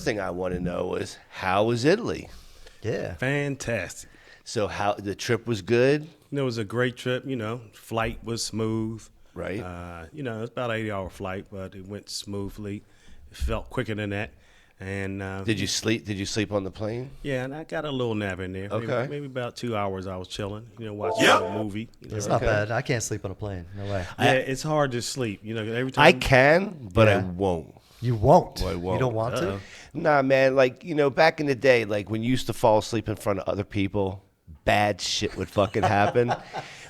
thing I want to know is how was Italy? Yeah. Fantastic. So how the trip was good, It was a great trip. Flight was smooth. right? It's about an 8-hour flight, but it went smoothly. It felt quicker than that. And Did you sleep? Did you sleep on the plane? yeah, and I got a little nap in there. Okay. Maybe about 2 hours I was chilling, watching a movie. It's not bad. I can't sleep on a plane. No way. Yeah, it's hard to sleep. Every time I can, but I Yeah. won't. You won't. I won't. You don't want to? Nah, man. Like back in the day, like when you used to fall asleep in front of other people, bad shit would fucking happen.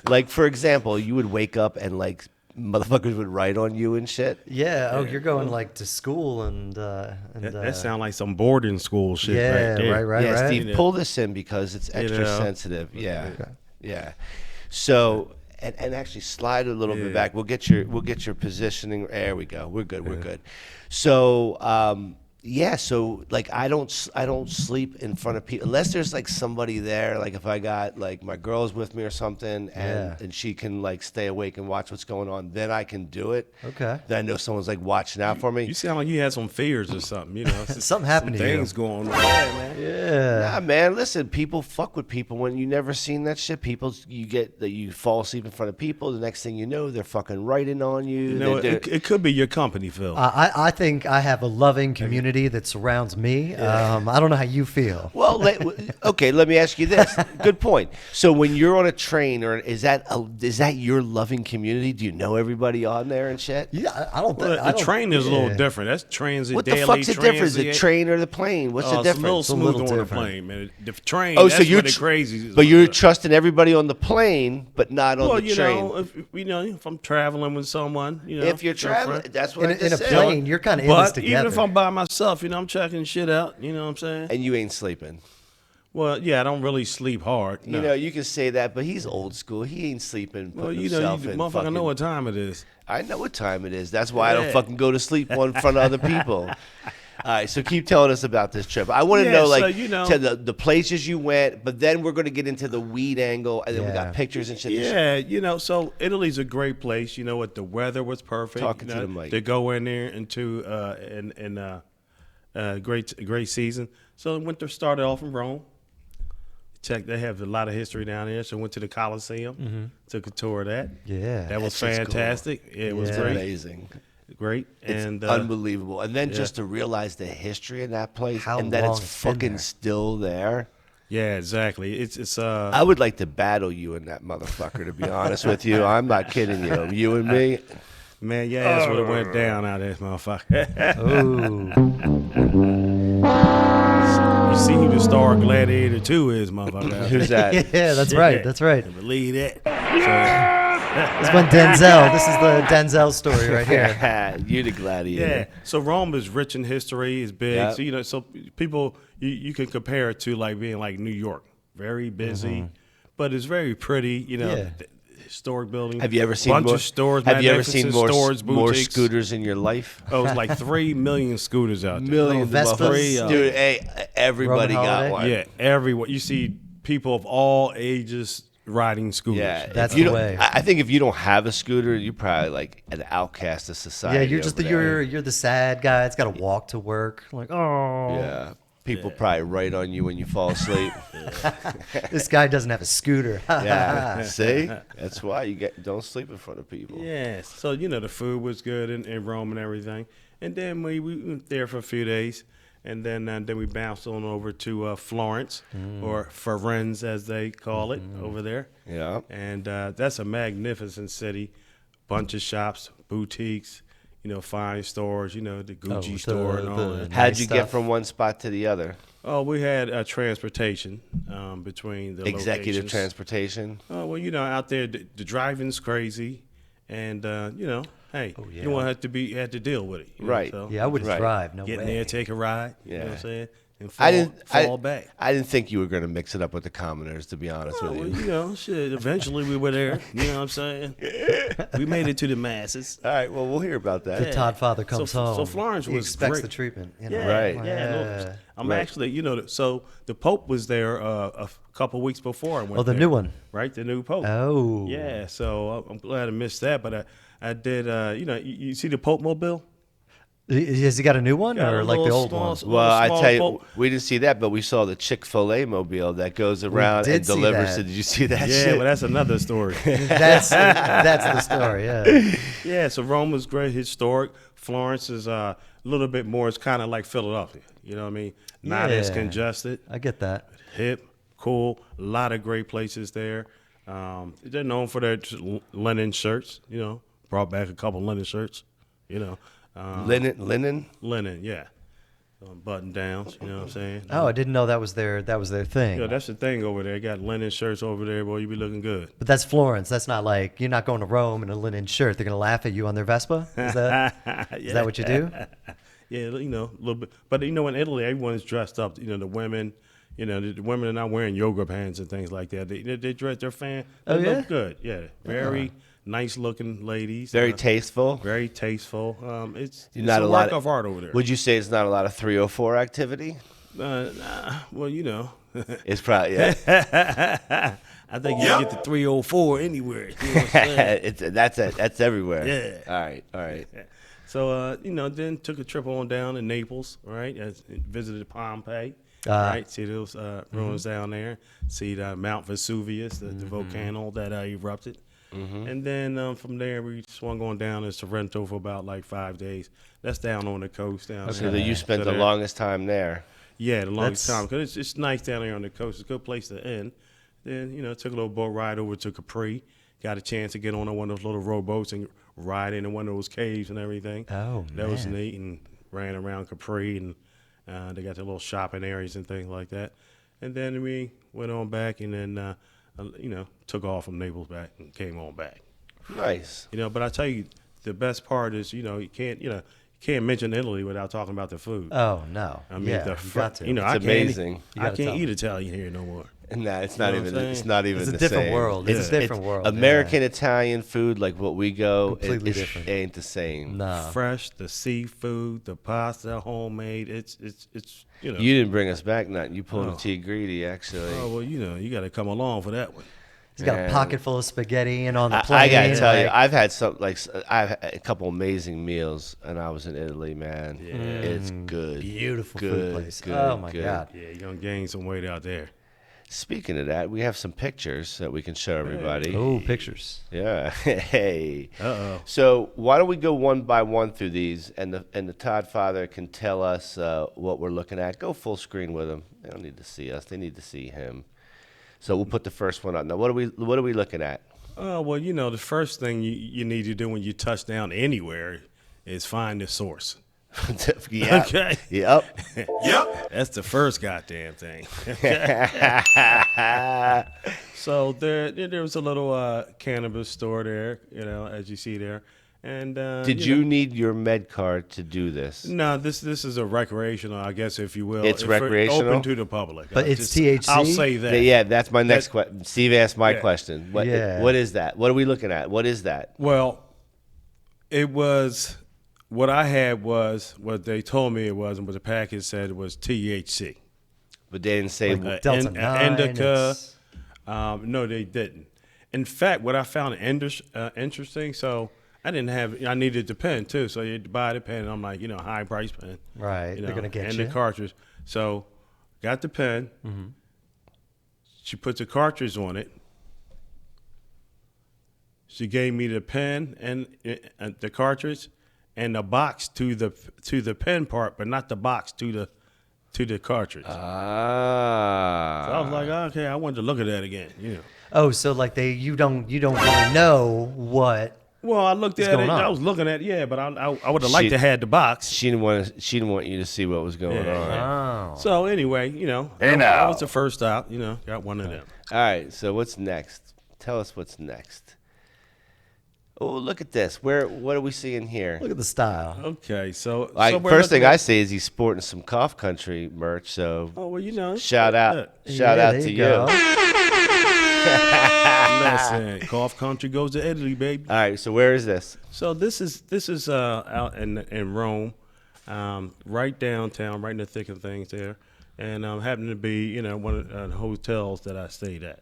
Like for example, you would wake up and like motherfuckers would write on you and shit. Yeah. Oh, you're going like to school and that sounds like some boarding school shit. yeah, right there. right. Yeah, Steve, Yeah. pull this in because it's extra sensitive. Yeah, yeah. So and actually slide a little bit back. We'll get your positioning. There we go. We're good. We're good. So yeah. So like I don't sleep in front of people unless there's like somebody there. Like if I got like my girl's with me or something, and she can like stay awake and watch what's going on, then I can do it. Okay. Then I know someone's like watching out for me. You sound like you had some fears or something. Something happened to you. Things going on. Yeah, man. Yeah. Nah, man, listen, people fuck with people when you never seen that shit. You fall asleep in front of people. The next thing you know, they're fucking writing on you. It could be your company, Phil. I think I have a loving community that surrounds me. I don't know how you feel. Well, okay, let me ask you this. Good point. So when you're on a train, or is that your loving community? Do you know everybody on there and shit? Yeah, I don't. Well, the train is a little different. That's transit. What the daily, fuck's the difference? The transient. train or the plane? What's the It's a little difference? smooth little on the different. plane, man. The train. Oh, that's so you're where the crazy. but you're trusting everybody on the plane, but not on the train. If I'm traveling with someone, If you're traveling, that's what I in just a said. plane, you're kind of in this But together. even if I'm by myself, I'm checking shit out. You know what I'm saying? And you ain't sleeping. Well, yeah, I don't really sleep hard. No. You know, you can say that, but he's old school. He ain't sleeping. Well, Putting you himself in motherfucker fucking, know what time it is. I know what time it is. That's why I don't Yeah. fucking go to sleep in front of other people. All right, so keep telling us about this trip. I want to Yeah, know, so, like, you to the places you went, but then we're going to get into the weed angle, and then we got Yeah. pictures and shit. Yeah, so Italy's a great place. You know what? The weather was perfect. Talking to the mic. To go in there into great season. So winter started off in Rome. They have a lot of history down there. So went to the Colosseum, took a tour of that. Yeah. That was That's just cool. fantastic. It was Yeah. great, Amazing. great, It's and unbelievable. And then just to realize the history in that place How and that long it's it's been fucking there. still there. yeah, exactly. It's I would like to battle you and that motherfucker, to be honest with you. I'm not kidding you. You and me. man, your ass would have went down out of this motherfucker. Oh. You see who the star of Gladiator 2 is, motherfucker. Who's that? Yeah, that's right. That's right. Believe that. This one Denzel. This is the Denzel story right here. You the gladiator. Yeah. So Rome is rich in history. It's big. Yep. So so people you can compare it to like being like New York, very busy, but it's very pretty. Yeah. The historic buildings. Have you ever seen bunch more, of stores? Have you ever seen magnificent stores, more boutiques. scooters in your life? Oh, it's like 3 million scooters out there. Millions Vespas? of motherfuckers. Dude, hey, everybody Roman got holiday? one. Yeah, everywhere you see people of all ages riding scooters. Yeah, That's if you the don't- way. I think if you don't have a scooter, you're probably like an outcast of society. Yeah, you're just over there. you're the sad guy. It's got to walk to work. Like, oh, Yeah, people probably write on you when you fall asleep. this guy doesn't have a scooter. Yeah, see, that's why don't sleep in front of people. Yeah. So the food was good in Rome and everything, and then we went there for a few days. And then we bounced on over to Florence, or Florence as they call it over there. Yeah. And that's a magnificent city. Bunch of shops, boutiques, fine stores, the Gucci store and all that. How'd Nice you get stuff. from one spot to the other? Oh, we had transportation between the Executive locations. transportation. Oh, well, out there, the driving's crazy. And, hey, yeah. you don't have to had to deal with it. Right. So Yeah, I wouldn't Right. drive. No get in way. there, take a ride. You know Yeah. what I'm saying? And fall back. I didn't think you were going to mix it up with the commoners, to be honest Oh, with well, you. shit. Eventually, we were there. You know what I'm saying? We made it to the masses. All right, well, we'll hear about that. Yeah. Todd Father comes So home. Florence he was expects great. the treatment. You know? Yeah, Right. yeah. I'm Right. actually, so the Pope was there a couple weeks before I went. Oh, the there, new one. right? The new Pope. Oh. Yeah. So I'm glad I missed that, but I did. You see the Pope mobile? Has he got a new one Got or a like the little old small- one? small- Well, I small tell you, boat. we didn't see that, but we saw the Chick-fil-A mobile that goes around did and see delivers. that. Did you see that Yeah, shit? but that's another story. That's the story. Yeah. Yeah, so Rome was great, historic. Florence is a little bit more. It's kind of like Philadelphia. You know what I mean? Not as Yeah. congested. I get that. Hip, cool. A lot of great places there. They're known for their linen shirts. You know, brought back a couple linen shirts. You know, Linen. linen. Yeah, button downs. You know what I'm saying? Oh, I didn't know that was their thing. Yeah, that's the thing over there. Got linen shirts over there, boy. You be looking good. But that's Florence. That's not like you're not going to Rome in a linen shirt. They're gonna laugh at you on their Vespa. Is that what you do? Yeah, you know, a little bit. But you know, in Italy, everyone is dressed up. You know, the women. You know, the women are not wearing yoga pants and things like that. They dress. They're fan. They Oh, yeah? look good. Yeah, very nice looking ladies. Very tasteful. Very tasteful. It's Not a a work lot of art over there. Would you say it's not a lot of 304 activity? Nah, well, you know. It's probably yeah. I think you get the 304 anywhere. You know what I'm saying? That's everywhere. Yeah. All right. So, you know, then took a trip on down to Naples, right? Visited Pompeii, right? See those ruins down there. See the Mount Vesuvius, the volcano that erupted. And then from there, we swung on down to Sorrento for about like 5 days. That's down on the coast down there. So that you spent the there- longest time there. Yeah, the longest That's- time. Because it's nice down there on the coast. It's a good place to end. Then, you know, took a little boat ride over to Capri. Got a chance to get on one of those little rowboats and ride into one of those caves and everything. Oh, That was man. neat, and ran around Capri, and they got their little shopping areas and things like that. And then we went on back, and then, you know, took off from Naples back and came on back. Nice. You know, but I tell you, the best part is, you know, you can't mention Italy without talking about the food. Oh no. I mean, yeah, the you got to. you know, It's I amazing. Can't, You I gotta can't tell eat them. Italian here no more. Nah, it's not You know what even. I'm saying? It's not even. It's a the different same. world. It's a different world. American Italian food, like what we go, Completely it different. ain't the same. No. Fresh, the seafood, the pasta, homemade. It's you know. You didn't bring us back nothing. You pulled No. a T greedy, actually. Oh well, you know, you got to come along for that one. He's got Man. a pocket full of spaghetti and on the I plane. gotta tell you, like- I've had I've had a couple amazing meals, and I was in Italy, man. Yeah. It's good. beautiful good, food place. good, Oh my good. god. Yeah, you're gonna gain some weight out there. Speaking of that, we have some pictures that we can show everybody. Oh, pictures. Yeah. Hey. Uh-oh. So why don't we go one by one through these, and the Todd Father can tell us what we're looking at. Go full screen with them. They don't need to see us. They need to see him. So we'll put the first one up. Now, what are we looking at? Oh well, you know, the first thing you need to do when you touch down anywhere is find the source. Yeah. Okay. Yep. That's the first goddamn thing. So there was a little cannabis store there, you know, as you see there. And Did you need your med card to do this? No, this is a recreational, I guess, if you will. It's recreational? open to the public. But it's THC? I'll say that. Yeah, that's my next question. Steve asked my Yeah. question. What Yeah. What is that? What are we looking at? What is that? Well, it was what I had was what they told me it was, and what the package said was THC. But they didn't say. Like Delta 9. Indica. it's- No, they didn't. In fact, what I found interesting, so I needed the pen too. So you had to buy the pen, and I'm like, you know, high price pen. Right, You they're know, gonna get and you. the cartridge. So got the pen. Mm-hmm. She put the cartridge on it. She gave me the pen and the cartridge and the box to the pen part, but not the box to the cartridge. So I was like, okay, I wanted to look at that again. You know. Oh, so like you don't really know what. Well, I looked at going it. on? I was looking at it, yeah, but I would have liked She- to have the box. She didn't want you to see what was going on. Oh. So anyway, you know, Hey, that now. was the first stop. You know, got one of them. All right. So what's next? Tell us what's next. Oh, look at this. What are we seeing here? Look at the style. Okay, so Like, we're first thing looking I at- see is he's sporting some Cough Country merch. So Oh well, you know, shout out look, shout Yeah, out there to you you. go. listen, Cough Country goes to Italy, baby. All right. So where is this? So this is out in Rome, right downtown, right in the thick of things there, and happened to be, you know, one of the hotels that I stayed at.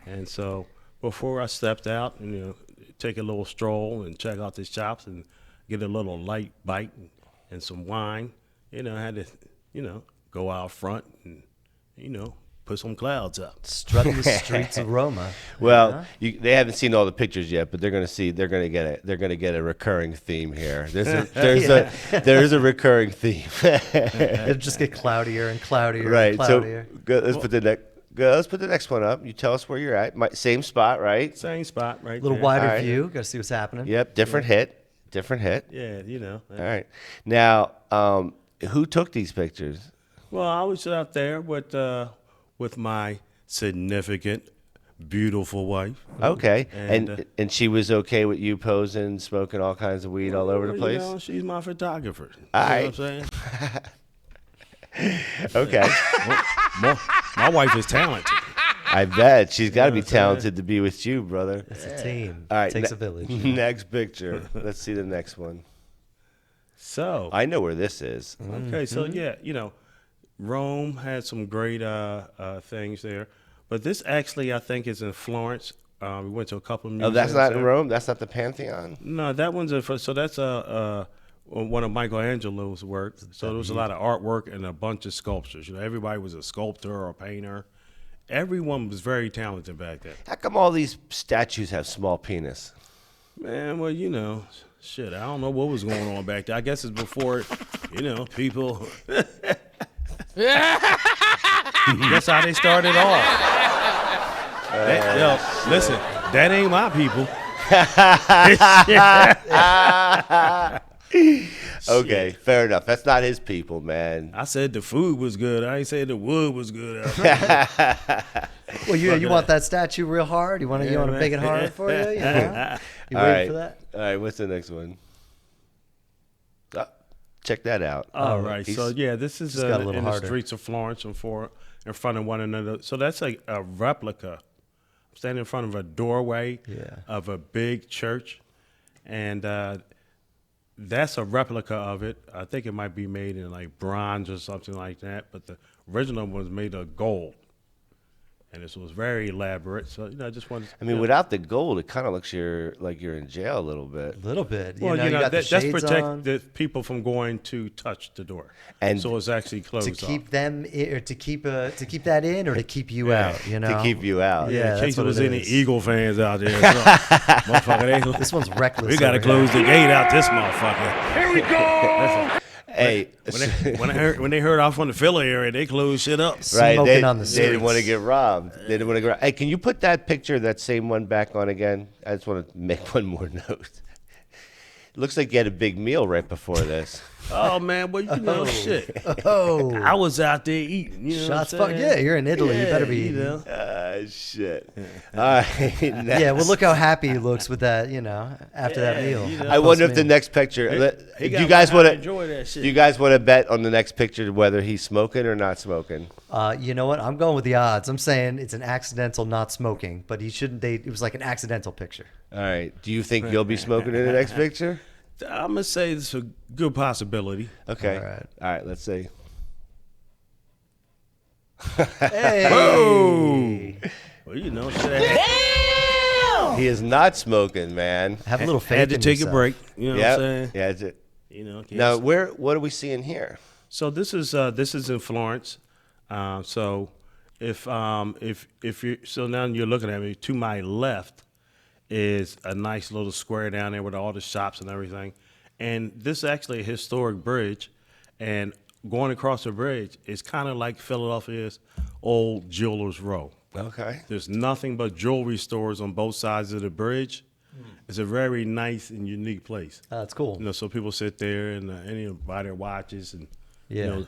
And so before I stepped out, and, you know, take a little stroll and check out the shops and get a little light bite, and some wine. I had to, go out front and, put some clouds up. Strutting the streets of Roma. Well, they haven't seen all the pictures yet, but they're going to get a recurring theme here. There's a recurring theme. It'll just get cloudier and cloudier. Right. And cloudier. So let's put the next one up. You tell us where you're at. Same spot, right? Same spot, right? A little there. wider All right. view. Got to see what's happening. Yep. Different hit. Yeah, All right. Now, who took these pictures? Well, I was out there with my significant, beautiful wife. Okay. And she was okay with you posing, smoking all kinds of weed all over the place? She's my photographer. All right. You know what I'm saying? Okay. My wife is talented. I bet. She's got to be talented to be with you, brother. It's a team. All right. Takes a village. Next picture. Let's see the next one. So I know where this is. okay, so yeah, Rome had some great things there, but this actually I think is in Florence. We went to a couple of museums. Oh, that's not there. in Rome? That's not the Pantheon? No, that one's that's one of Michelangelo's work. So there was a lot of artwork and a bunch of sculptures. Everybody was a sculptor or a painter. Everyone was very talented back then. How come all these statues have small penis? Man, well, shit, I don't know what was going on back there. I guess it's before, people. That's how they started off. Listen, that ain't my people. Okay, fair enough. That's not his people, man. I said the food was good. I ain't said the wood was good. Out there. Well, you want that statue real hard? You want to make it hard for you? You waiting for that? All right, what's the next one? Check that out. All right. So, yeah, this is got a little in harder. the streets of Florence in front of one another. So that's like a replica. I'm standing in front of a doorway of a big church. And that's a replica of it. I think it might be made in like bronze or something like that. But the original was made of gold. And this was very elaborate. So, I just wanted to. I mean, without the gold, it kind of looks like you're in jail a little bit. A little bit. Well, you got the that's shades protect on. the people from going to touch the door, And so it's actually closed To keep them, or to keep that in, or to keep you out. To keep you out. Yeah, in case that's there what was it any is. Eagle fans out there, motherfucker, This one's reckless. we gotta over close here. the gate out this motherfucker. Here we go. Hey, When they heard off on the Philly area, they closed shit up. right? Smoking on the They didn't want to streets. get robbed. They didn't want to get robbed. Hey, can you put that picture, that same one, back on again? I just want to make one more note. It looks like you had a big meal right before this. Oh man, well shit. Oh, I was out there eating. You know shots what I'm fired. saying? Yeah, you're in Italy. You better be you eating. know. Shit. All right. Yeah, well, look how happy he looks with that. After that meal. I wonder if the next picture. He Do got you guys to want to? enjoy that shit? Do you guys want to bet on the next picture whether he's smoking or not smoking? You know what? I'm going with the odds. I'm saying it's an accidental not smoking, but he shouldn't. It was like an accidental picture. All right. Do you think you'll be smoking in the next picture? I'm gonna say it's a good possibility. Okay. All right. All right. Let's see. Hey. Whoa. Well, shit. He is not smoking, man. Have a little faith. Had to in take yourself. a break. You know what I'm saying? Yeah. That's it. Can't Now, what are we seeing here? So this is in Florence. So if you now you're looking at me, to my left is a nice little square down there with all the shops and everything. And this is actually a historic bridge, and going across the bridge is kind of like Philadelphia's old Jewelers Row. Okay. There's nothing but jewelry stores on both sides of the bridge. It's a very nice and unique place. That's cool. So people sit there and buy their watches and Yeah.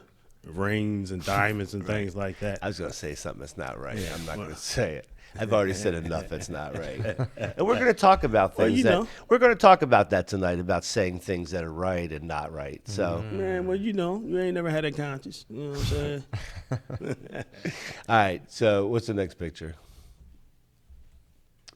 rings and diamonds and things like that. I was going to say something that's not right. I'm not going to say it. I've already said enough that's not right. And we're going to talk about things we're going to talk about that tonight, about saying things that are right and not right. So, Man, well, you ain't never had a conscience. You know what I'm saying? all right. So, what's the next picture?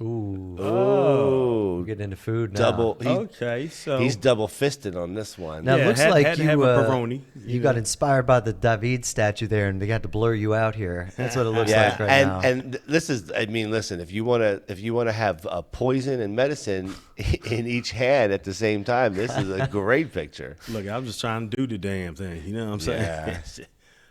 Ooh. Oh, We're getting into food now. double. Okay, so He's double fisted on this one. Now, it Yeah, looks had like to you, have a pepperoni, you you got know. inspired by the David statue there, and they had to blur you out here. That's what it looks like right now. and this is. I mean, listen. If you wanna have poison and medicine in each hand at the same time, this is a great picture. look, I'm just trying to do the damn thing. You know what I'm saying? Yeah.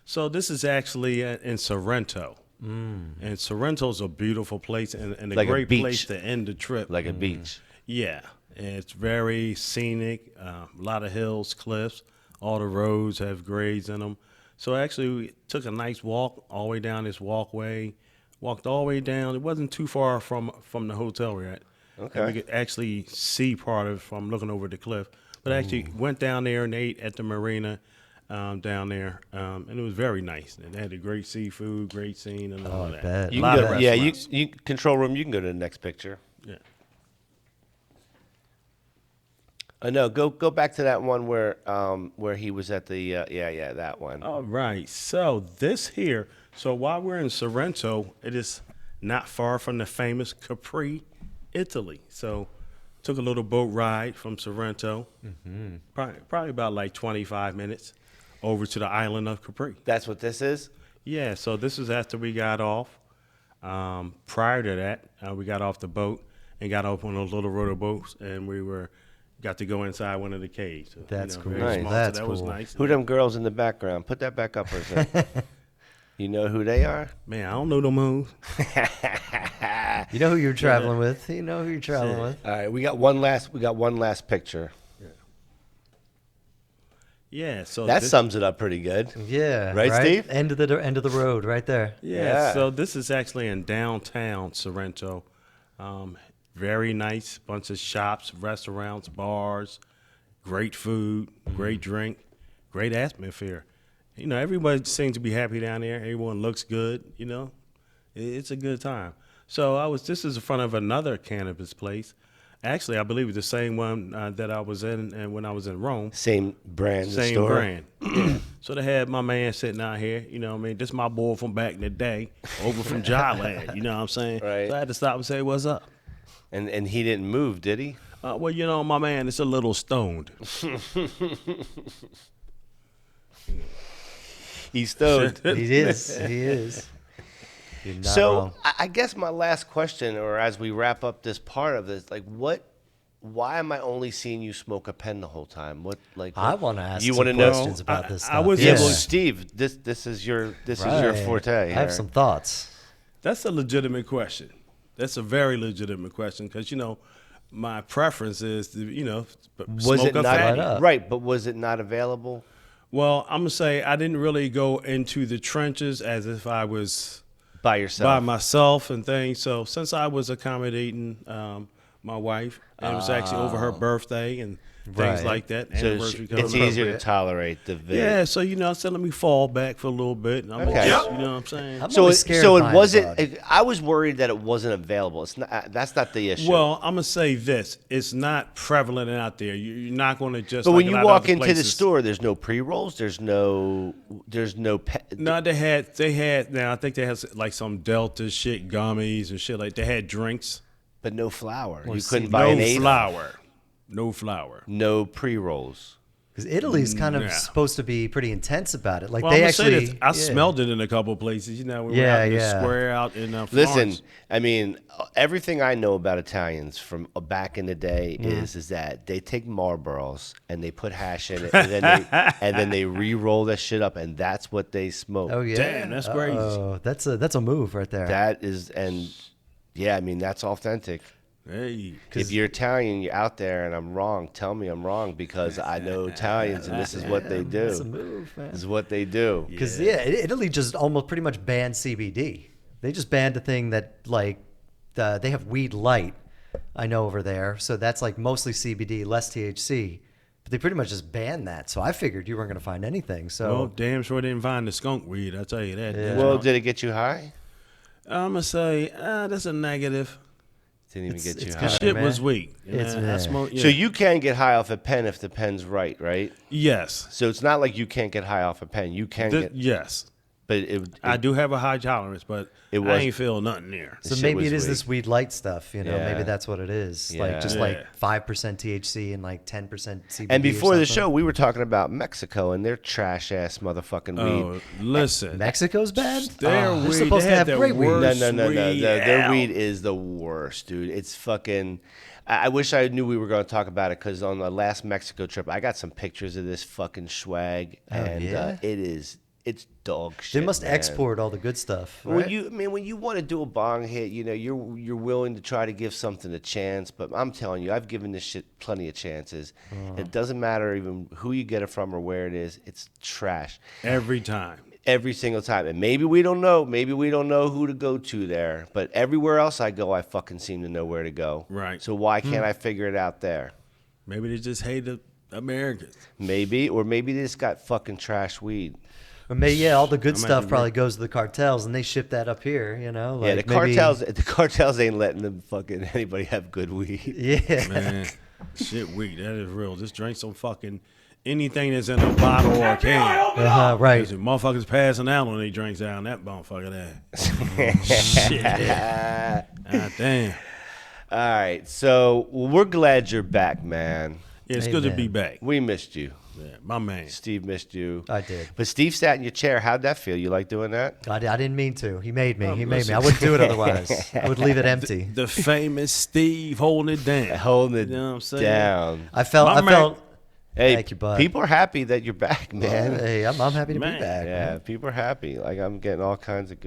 So this is actually in Sorrento. And Sorrento's a beautiful place and a Like a great beach. place to end the trip. Like a beach. Yeah, it's very scenic. A lot of hills, cliffs. All the roads have grades in them. So actually, we took a nice walk all the way down this walkway. Walked all the way down. It wasn't too far from the hotel we're at. Okay. And we could actually see part of it from looking over the cliff. But actually went down there and ate at the marina down there, and it was very nice. And they had a great seafood, great scene, and all I that. bet. You A lot can of go, yeah, restaurants. you control room. You can go to the next picture. Yeah. No, go back to that one where he was at the that one. All right. So this here. So while we're in Sorrento, it is not far from the famous Capri, Italy. So took a little boat ride from Sorrento, probably about like 25 minutes, over to the island of Capri. That's what this is. Yeah. So this is after we got off. Prior to that, we got off the boat and got off on those little rotor boats, and we got to go inside one of the caves. So, That's cool. very Nice. small, That's so that was cool. nice. Who them girls in the background? Put that back up for a second. You know who they are? Man, I don't know the moves. You know who you're traveling with. You know who you're traveling with. All right, we got one last picture. Yeah. So That this- sums it up pretty good. Yeah. Right, Steve? End of the road, right there. Yeah, so this is actually in downtown Sorrento. Very nice, bunch of shops, restaurants, bars, great food, great drink, great atmosphere. You know, everybody seems to be happy down there. Everyone looks good, you know. It's a good time. So this is in front of another cannabis place. Actually, I believe it's the same one that I was in and when I was in Rome. Same brand. Same store. brand. Yeah. So they had my man sitting out here, you know what I mean? This is my boy from back in the day, over from Jolad, you know what I'm saying? Right. So I had to stop and say, what's up? And he didn't move, did he? Well, you know, my man is a little stoned. He's stoned. He is. He is. You're not So wrong. I guess my last question, or as we wrap up this part of this, like, why am I only seeing you smoke a pen the whole time? I want to ask you some wanna know- questions about this I stuff. was Yeah, able well, to- Steve, this is your Right. forte. I have here. some thoughts. That's a legitimate question. That's a very legitimate question because, you know, my preference is to, you know, Was smoke it a not fatty. up. right? But was it not available? Well, I'm going to say I didn't really go into the trenches as if I was By yourself. by myself and things. So since I was accommodating my wife, and it was actually over her birthday and things Right. like that. So anniversary it's coming up. easier to tolerate the vid. Yeah, so you know, I said let me fall back for a little bit. And I'm Okay. just, you know what I'm saying? I'm So always it, scared so of it mine wasn't. about it. I was worried that it wasn't available. It's not. That's not the issue. Well, I'm gonna say this: it's not prevalent out there. You're not gonna just. but like when a you lot of walk other into the places. store, there's no pre rolls. There's no. No, they had. Now I think they had like some Delta shit, gummies and shit like. They had drinks. but no flour. You see, couldn't buy No an eight. flour. No flour. No pre rolls. Because Italy's kind of Yeah. supposed to be pretty intense about it. Like Well, they I'm gonna say actually, this, I yeah. smelled it in a couple of places. You know, we were Yeah, out in the yeah. square out in Florence. Listen, I mean, everything I know about Italians from back in the day is that they take Marlboros and they put hash in it, and then they re-roll that shit up, and that's what they smoke. Oh yeah, Damn, that's crazy. Oh, that's a move right there. That is, and yeah, I mean that's authentic. Hey, If you're Italian, you're out there, and I'm wrong. Tell me I'm wrong because I know Italians, and this is what they That's a do. move, man. This is what they do. Because Italy just almost pretty much banned CBD. They just banned a thing that like they have weed light. I know over there, so that's like mostly CBD, less THC. But they pretty much just banned that. So I figured you weren't going to find anything. So well, damn sure didn't find the skunk weed. I tell you that. Yeah. Well, did it get you high? I'm gonna say that's a negative. Didn't even get you it's high. kinda- Shit man. was weak. It's I meh. smoked. Yeah. So you can get high off a pen if the pen's right? yes, So it's not like you can't get high off a pen. You can get. yes. But I do have a high tolerance, but I ain't feel nothing there. So shit maybe was it is weak. this weed light stuff, you know. Yeah. Maybe that's what it is. Like just Yeah. like 5% THC and like 10% CBD. And before or the something. show, we were talking about Mexico and their trash ass motherfucking weed. Oh, listen. Mexico's bad. Their They're weed, supposed they to had have the great weed. worst No. weed Their out. weed is the worst, dude. It's fucking. I wish I knew we were going to talk about it because on the last Mexico trip, I got some pictures of this fucking swag, and yeah? it's dog shit. They must man. export all the good stuff. Right? When you want to do a bong hit, you know, you're willing to try to give something a chance. But I'm telling you, I've given this shit plenty of chances. It doesn't matter even who you get it from or where it is. It's trash Every time. every single time. And maybe we don't know who to go to there. But everywhere else I go, I fucking seem to know where to go. Right. So why can't I figure it out there? Maybe they just hate the Americans. Maybe, or maybe they just got fucking trash weed. Or maybe all the good I might stuff agree. probably goes to the cartels, and they ship that up here. You know, Yeah, like the cartels ain't letting them fucking anybody have good weed. Yeah, Man, shit, weed. That is real. Just drink some fucking anything that's in a bottle or a can. right. Listen, motherfuckers passing out on they drinks down that motherfucker there. Shit. God damn. All right, so we're glad you're back, man. Yeah, it's good to Amen. be back. We missed you. Yeah, my man. Steve missed you. I did. But Steve sat in your chair. How'd that feel? You like doing that? I didn't mean to. He made me. Oh, He made me. listen. I wouldn't do it otherwise. I would leave it empty. The famous Steve holding it down. Holding it You know what I'm saying? down. I felt. My man- Hey, Thank you, bud. people are happy that you're back, man. Hey, I'm happy to Man. be back. Yeah, people are happy. Like I'm getting all kinds of good